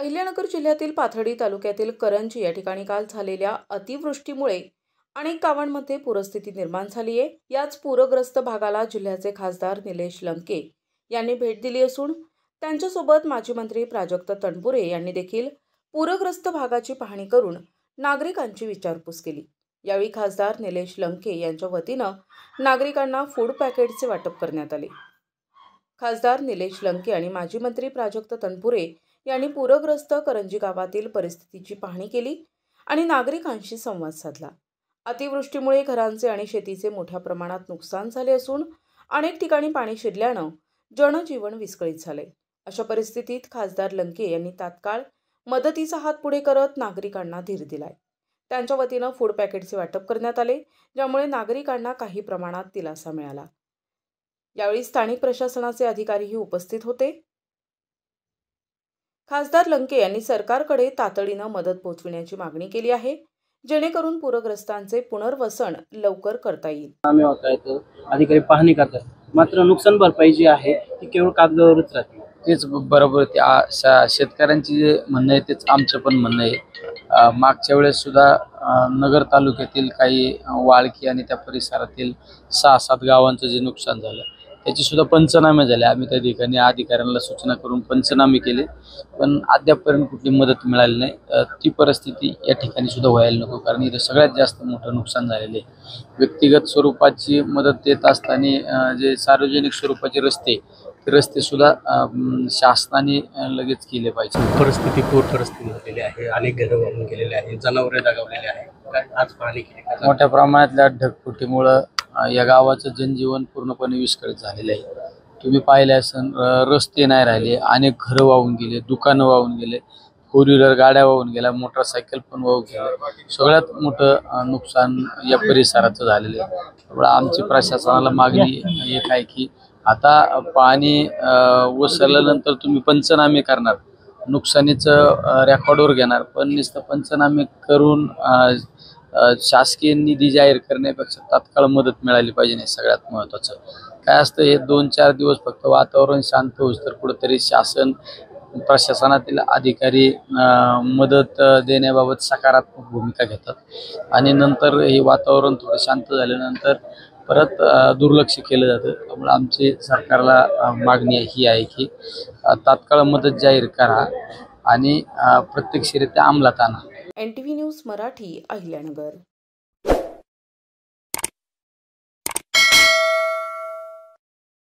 अहिल्यानगर जिल्ह्यातील पाथर्डी तालुक्यातील करंजी या ठिकाणी काल झालेल्या अतिवृष्टीमुळे अनेक गावांमध्ये पूरस्थिती निर्माण झाली आहे। याच पूरग्रस्त भागाला जिल्ह्याचे खासदार निलेश लंके यांनी भेट दिली असून त्यांच्यासोबत माजी मंत्री प्राजक्त तनपुरे यांनी देखील पूरग्रस्त भागाची पाहणी करून नागरिकांची विचारपूस केली। यावेळी खासदार निलेश लंके यांच्या वतीनं नागरिकांना फूड पॅकेटचे वाटप करण्यात आले। खासदार निलेश लंके आणि माजी मंत्री प्राजक्त तनपुरे यांनी पूरग्रस्त करंजी गावातील परिस्थितीची पाहणी केली आणि नागरिकांशी संवाद साधला। अतिवृष्टीमुळे घरांचे आणि शेतीचे मोठ्या प्रमाणात नुकसान झाले असून अनेक ठिकाणी पाणी शिरल्यानं जनजीवन विस्कळीत झाले। अशा परिस्थितीत खासदार लंके यांनी तात्काळ मदतीचा हात पुढे करत नागरिकांना धीर दिलाय। त्यांच्या वतीनं फूड पॅकेटचे वाटप करण्यात आले, ज्यामुळे नागरिकांना काही प्रमाणात दिलासा मिळाला। यावेळी स्थानिक प्रशासनाचे अधिकारीही उपस्थित होते। खासदार लंके यांनी सरकारकडे तातडीनं मदत पोहोचविण्याची मागणी केली आहे, जेणेकरून पूरग्रस्तांचे पुनर्वसन लवकर करता येईल। अधिकारी पाहणी करतात, मात्र नुकसान भरपाई जी आहे ती केवळ कागदावरच राहते। तेच बरोबर शेतकऱ्यांची जे म्हणणं आहे तेच आमचं पण म्हणणं आहे। मागच्या वेळेस सुद्धा नगर तालुक्यातील काही वाळकी आणि त्या परिसरातील 6-7 गावांचं जे नुकसान झालं त्याची सुद्धा पंचनामे झाले। आम्ही त्या ठिकाणी अधिकाऱ्यांना सूचना करून पंचनामे केले, पण अद्यापपर्यंत कुठली मदत मिळाली नाही। ती परिस्थिती या ठिकाणी सुद्धा व्हायला नको, कारण इथे सगळ्यात जास्त मोठं नुकसान झालेले आहे। व्यक्तिगत स्वरूपाची मदत देत असताना जे सार्वजनिक स्वरूपाचे रस्ते सुद्धा शासनाने लगेच केले पाहिजे। पूर परिस्थिती झालेली आहे, अनेक घरं वाहून गेलेले आहे, जनावरे दगावलेले आहे। आज पाहणी केली, मोठ्या प्रमाणातल्या ढगफुटीमुळं या गावाचं जनजीवन पूर्णपणे विस्कळीत झालेलं आहे। तुम्ही पाहिले असेल, रस्ते नाही राहिले, अनेक घरं वाहून गेले, दुकानं वाहून गेले, 4 व्हीलर गाड्या वाहून गेल्या, मोटरसायकल पण वाहून गेल्या। सगळ्यात मोठं नुकसान या परिसराचं झालेलं आहे। त्यामुळे आमची प्रशासनाला मागणी एक आहे की आता पाणी ओसरल्यानंतर तुम्ही पंचनामे करणार, नुकसानीचं रेकॉर्डवर घेणार, पण नुसतं पंचनामे करून शासकीय निधी जाहीर करण्यापेक्षा तात्काळ मदत मिळाली पाहिजे। नाही सगळ्यात महत्त्वाचं काय असतं, हे 2-4 दिवस फक्त वातावरण शांत होऊस तर कुठंतरी शासन प्रशासनातील अधिकारी मदत देण्याबाबत सकारात्मक भूमिका घेतात आणि नंतर हे वातावरण थोडं शांत झाल्यानंतर परत दुर्लक्ष केलं जातं। त्यामुळे आमची सरकारला मागणी ही आहे की तात्काळ मदत जाहीर करा आणि प्रत्यक्षरित्या अंमलात आणा। NTV news Marathi, Ahilyanagar.